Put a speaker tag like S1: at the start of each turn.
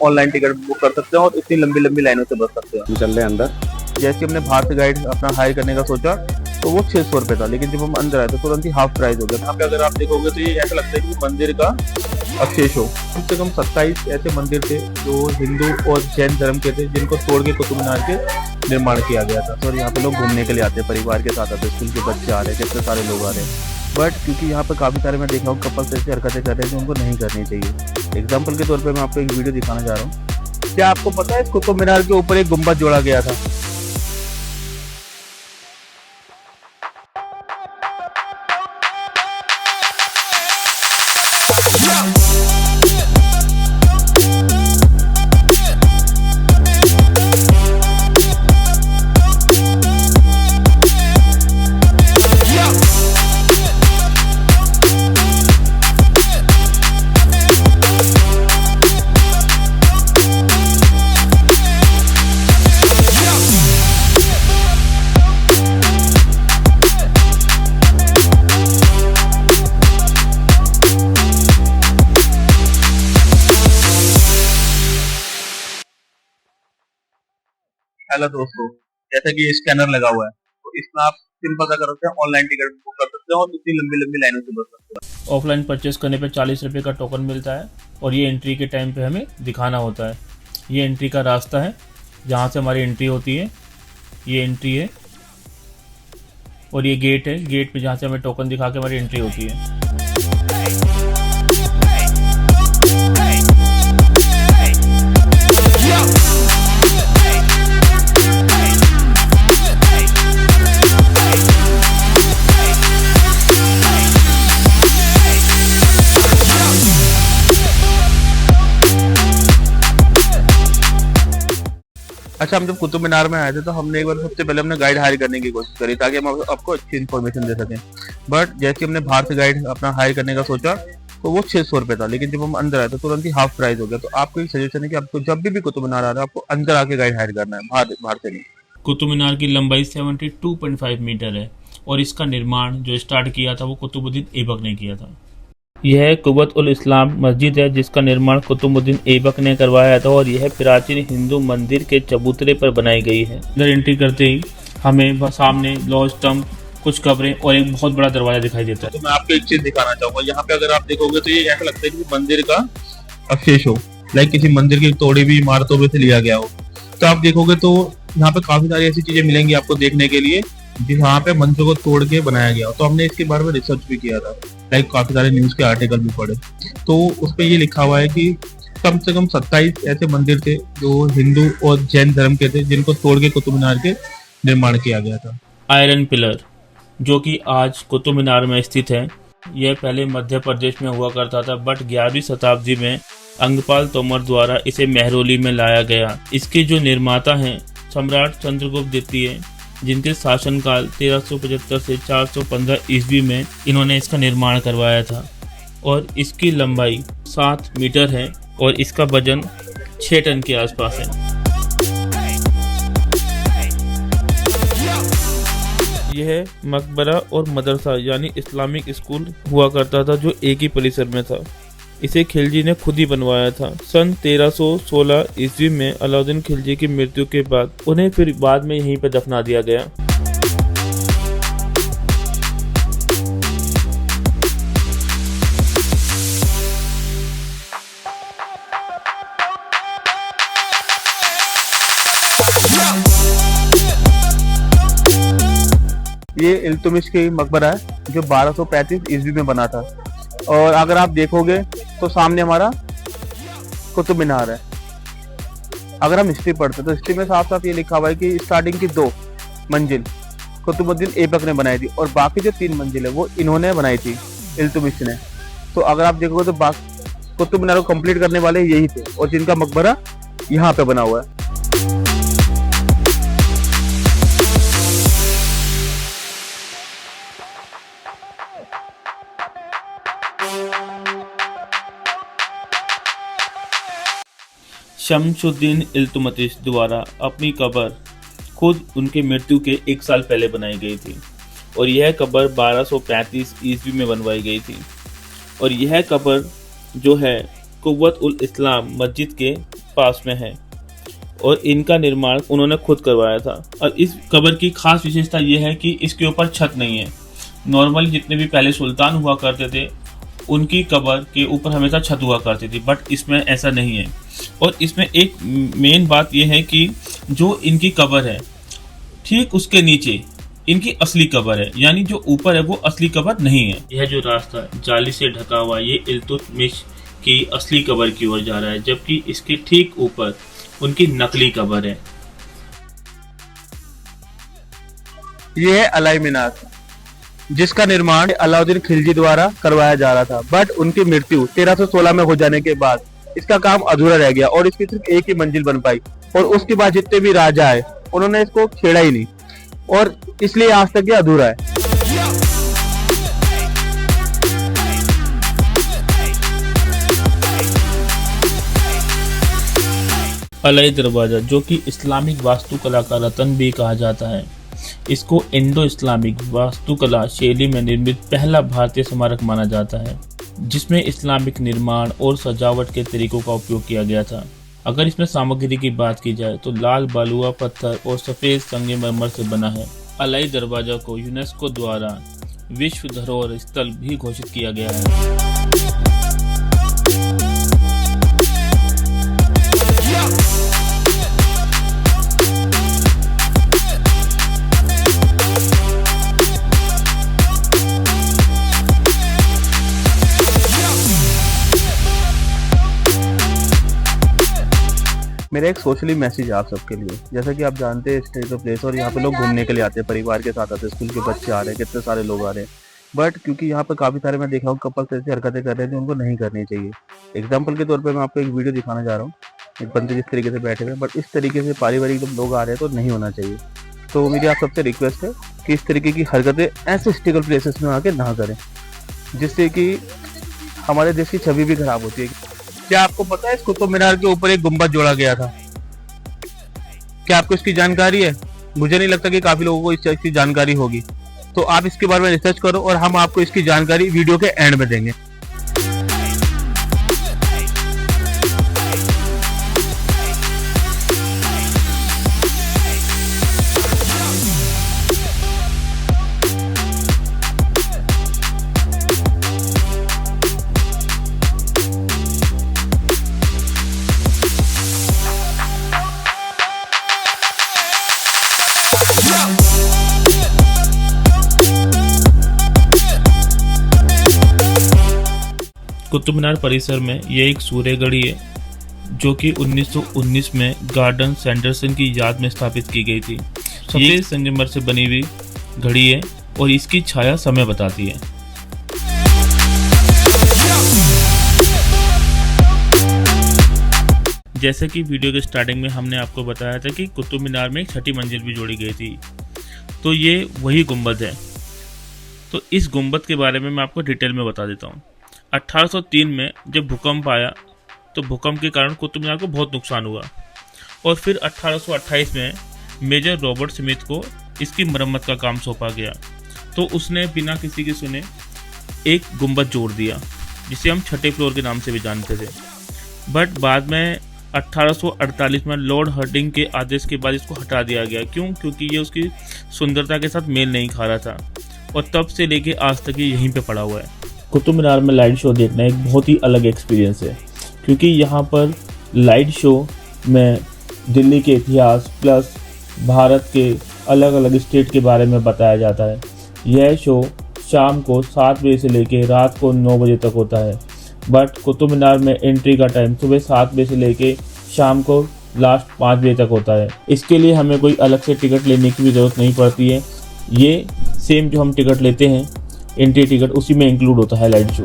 S1: Online ticket book कर सकते हैं और इतनी लंबी लंबी लाइनों से बच सकते हैं।
S2: हम चल रहे हैं अंदर।
S1: जैसे हमने बाहर से गाइड अपना हायर करने का सोचा तो वो 600 रुपये था, लेकिन जब हम अंदर आए तो तुरंत ही हाफ प्राइस हो गया। यहाँ पे अगर आप देखोगे तो ये ऐसा लगता है कि मंदिर का अवशेष हो। कम से कम 27 ऐसे मंदिर थे जो हिंदू और जैन धर्म के थे, जिनको तोड़ के कुतुब मीनार के निर्माण किया गया था। और यहाँ पे लोग घूमने के लिए आते हैं, परिवार के साथ आते हैं, स्कूल के बच्चे आ रहे हैं, कितने सारे लोग आ रहे हैं। बट क्योंकि यहाँ पर काफ़ी सारे मैं देखा हूँ कपल्स ऐसी हरकतें कर रहे हैं जो उनको नहीं करनी चाहिए। एग्जाम्पल के तौर पर मैं आपको एक वीडियो दिखाना चाह रहा हूँ। क्या आपको पता है इस कुतुब मीनार के ऊपर एक गुम्बद जोड़ा गया था? हेलो दोस्तों, जैसा कि स्कैनर लगा हुआ है तो इसमें आप सिंपल सा कर सकते हैं, ऑनलाइन टिकट बुक कर सकते हैं और इतनी लंबी लंबी लाइनों से बच सकते हैं।
S3: ऑफलाइन परचेस करने पे 40 रुपये का टोकन मिलता है और ये एंट्री के टाइम पे हमें दिखाना होता है। ये एंट्री का रास्ता है जहाँ से हमारी एंट्री होती है। ये एंट्री है और ये गेट है, गेट पे जहाँ से हमें टोकन दिखा के हमारी एंट्री होती है।
S1: अच्छा, हम जब कुतुब मीनार में आए थे तो हमने एक बार सबसे पहले हमने गाइड हायर करने की कोशिश करी ताकि हम आपको अच्छी इन्फॉर्मेशन दे सकें। बट जैसे हमने बाहर से गाइड अपना हायर करने का सोचा तो वो 600 रुपये था, लेकिन जब हम अंदर आए तो तुरंत ही हाफ प्राइस हो गया। तो आपको एक सजेशन है कि आपको जब भी कुतुब मीनार आ रहा है आपको अंदर आके गाइड हायर करना है, बाहर से नहीं।
S3: कुतुब मीनार की लंबाई 72.5 मीटर है और इसका निर्माण जो स्टार्ट किया था वो कुतुबुद्दीन ऐबक ने किया था। यह कुव्वत उल इस्लाम मस्जिद है जिसका निर्माण कुतुबुद्दीन ऐबक ने करवाया था और यह प्राचीन हिंदू मंदिर के चबूतरे पर बनाई गई है। अंदर एंट्री करते ही हमें सामने लॉज स्तंभ, कुछ कब्रें और एक बहुत बड़ा दरवाजा दिखाई देता है।
S1: तो मैं आपको एक चीज दिखाना चाहूंगा। यहाँ पे अगर आप देखोगे तो ये ऐसा लगता है कि मंदिर का अवशेष हो, लाइक किसी मंदिर की तोड़ी हुई इमारतों में से लिया गया हो। तो आप देखोगे तो यहाँ पे काफी सारी ऐसी चीजें मिलेंगी आपको देखने के लिए जहाँ पे मंदिर को तोड़ के बनाया गया हो। तो हमने इसके बारे में रिसर्च भी किया था, लाइक काफी सारे न्यूज के आर्टिकल भी पढ़े। तो उसपे ये लिखा हुआ है कि कम से कम 27 ऐसे मंदिर थे जो हिंदू और जैन धर्म के थे, जिनको तोड़ के कुतुब मीनार के निर्माण किया गया था।
S3: आयरन पिलर जो कि आज कुतुब मीनार में स्थित है, यह पहले मध्य प्रदेश में हुआ करता था, बट 11वीं शताब्दी में अंगपाल तोमर द्वारा इसे मेहरौली में लाया गया। इसके जो निर्माता हैं सम्राट चंद्रगुप्त द्वितीय, जिनके शासनकाल 1375 से 415 ईस्वी में इन्होंने इसका निर्माण करवाया था और इसकी लंबाई 7 मीटर है और इसका वजन 6 टन के आसपास है। यह मकबरा और मदरसा यानी इस्लामिक स्कूल हुआ करता था जो एक ही परिसर में था। इसे खिलजी ने खुद ही बनवाया था। सन 1316 ईस्वी में अलाउद्दीन खिलजी की मृत्यु के बाद उन्हें फिर बाद में यहीं पर दफना दिया गया।
S1: ये इल्तुतमिश की मकबरा है जो 1235 ईस्वी में बना था। और अगर आप देखोगे तो सामने हमारा कुतुब मीनार है। अगर हम हिस्ट्री पढ़ते तो हिस्ट्री में साफ साफ ये लिखा हुआ है कि स्टार्टिंग की 2 मंजिल कुतुबुद्दीन ऐबक ने बनाई थी और बाकी जो 3 मंजिल है वो इन्होंने बनाई थी, इल्तुतमिश ने। तो अगर आप देखोगे तो कुतुब मीनार को कंप्लीट करने वाले यही थे और जिनका मकबरा यहाँ पे बना हुआ है।
S3: शमसुद्दीन इल्तुतमिश द्वारा अपनी कब्र खुद उनके मृत्यु के 1 साल पहले बनाई गई थी और यह कब्र 1235 ईस्वी में बनवाई गई थी और यह कब्र जो है कुव्वत उल इस्लाम मस्जिद के पास में है और इनका निर्माण उन्होंने खुद करवाया था। और इस कब्र की खास विशेषता ये है कि इसके ऊपर छत नहीं है। नॉर्मली जितने भी पहले सुल्तान हुआ करते थे उनकी कब्र के ऊपर हमेशा छत हुआ करती थी, बट इसमें ऐसा नहीं है। और इसमें एक मेन बात यह है कि जो इनकी कब्र है ठीक उसके नीचे इनकी असली कब्र है, यानी जो ऊपर है वो असली कब्र नहीं है। यह जो रास्ता जाली से ढका हुआ ये इल्तुतमिश की असली कब्र की ओर जा रहा है, जबकि इसके ठीक ऊपर उनकी नकली कब्र है।
S1: ये है अलाई मीनार, जिसका निर्माण अलाउद्दीन खिलजी द्वारा करवाया जा रहा था, बट उनकी मृत्यु 1316 में हो जाने के बाद इसका काम अधूरा रह गया और इसकी सिर्फ एक ही मंजिल बन पाई। और उसके बाद जितने भी राजा आए उन्होंने इसको छेड़ा ही नहीं और इसलिए आज तक ये अधूरा है।
S3: अलाई दरवाजा, जो कि इस्लामिक वास्तुकला का रत्न भी कहा जाता है, इसको इंडो इस्लामिक वास्तुकला शैली में निर्मित पहला भारतीय स्मारक माना जाता है, जिसमें इस्लामिक निर्माण और सजावट के तरीकों का उपयोग किया गया था। अगर इसमें सामग्री की बात की जाए तो लाल बालुआ पत्थर और सफ़ेद संगमरमर से बना है। अलाई दरवाजा को यूनेस्को द्वारा विश्व धरोहर स्थल भी घोषित किया गया है।
S1: मेरा एक सोशली मैसेज है आप सबके लिए। जैसा कि आप जानते हैं हिस्टोरिकल प्लेस और यहाँ पे लोग घूमने के लिए आते हैं, परिवार के साथ आते हैं, स्कूल के बच्चे आ रहे हैं, कितने सारे लोग आ रहे हैं। बट क्योंकि यहाँ पर काफ़ी सारे मैं देखा हूँ कपल्स ऐसी हरकतें कर रहे हैं जो उनको नहीं करनी चाहिए। एग्जाम्पल के तौर पर मैं आपको एक वीडियो दिखाना चाह रहा हूँ। एक बंदे जिस तरीके से बैठे हुए हैं, बट इस तरीके से पारिवारिक जब लोग आ रहे हैं तो नहीं होना चाहिए। तो मेरी आप सबसे रिक्वेस्ट है कि इस तरीके की हरकतें ऐसे हिस्टोरिकल प्लेसेस में आके ना करें, जिससे कि हमारे देश की छवि भी खराब होती है। क्या आपको पता है इस कुतुब मीनार के ऊपर एक गुंबद जोड़ा गया था? क्या आपको इसकी जानकारी है? मुझे नहीं लगता कि काफी लोगों को इस चीज की जानकारी होगी। तो आप इसके बारे में रिसर्च करो और हम आपको इसकी जानकारी वीडियो के एंड में देंगे।
S3: कुतुब मीनार परिसर में यह एक सूर्य घड़ी है, जो कि 1919 में गार्डन सैंडरसन की याद में स्थापित की गई थी। सफेद संगमरमर से बनी हुई घड़ी है और इसकी छाया समय बताती है। जैसे कि वीडियो के स्टार्टिंग में हमने आपको बताया था कि कुतुब मीनार में एक छठी मंजिल भी जोड़ी गई थी, तो ये वही गुंबद है। तो इस गुंबद के बारे में मैं आपको डिटेल में बता देता हूँ। 1803 में जब भूकंप आया तो भूकंप के कारण कुतुब मीनार को बहुत नुकसान हुआ और फिर 1828 में मेजर रॉबर्ट स्मिथ को इसकी मरम्मत का काम सौंपा गया। तो उसने बिना किसी के सुने एक गुंबद जोड़ दिया, जिसे हम छठे फ्लोर के नाम से भी जानते थे। बट बाद में 1848 में लॉर्ड हर्डिंग के आदेश के बाद इसको हटा दिया गया। क्यों? क्योंकि ये उसकी सुंदरता के साथ मेल नहीं खा रहा था और तब से लेके आज तक ये यहीं पे पड़ा हुआ है। कुतुब मीनार में लाइट शो देखना एक बहुत ही अलग एक्सपीरियंस है, क्योंकि यहाँ पर लाइट शो में दिल्ली के इतिहास प्लस भारत के अलग अलग स्टेट के बारे में बताया जाता है। यह शो शाम को 7 बजे से लेके रात को 9 बजे तक होता है, बट कुतुब मीनार में एंट्री का टाइम सुबह 7 बजे से लेके शाम को लास्ट 5 बजे तक होता है। इसके लिए हमें कोई अलग से टिकट लेने की भी ज़रूरत नहीं पड़ती है। ये सेम जो हम टिकट लेते हैं एंट्री टिकट, उसी में इंक्लूड होता है लाइट शो।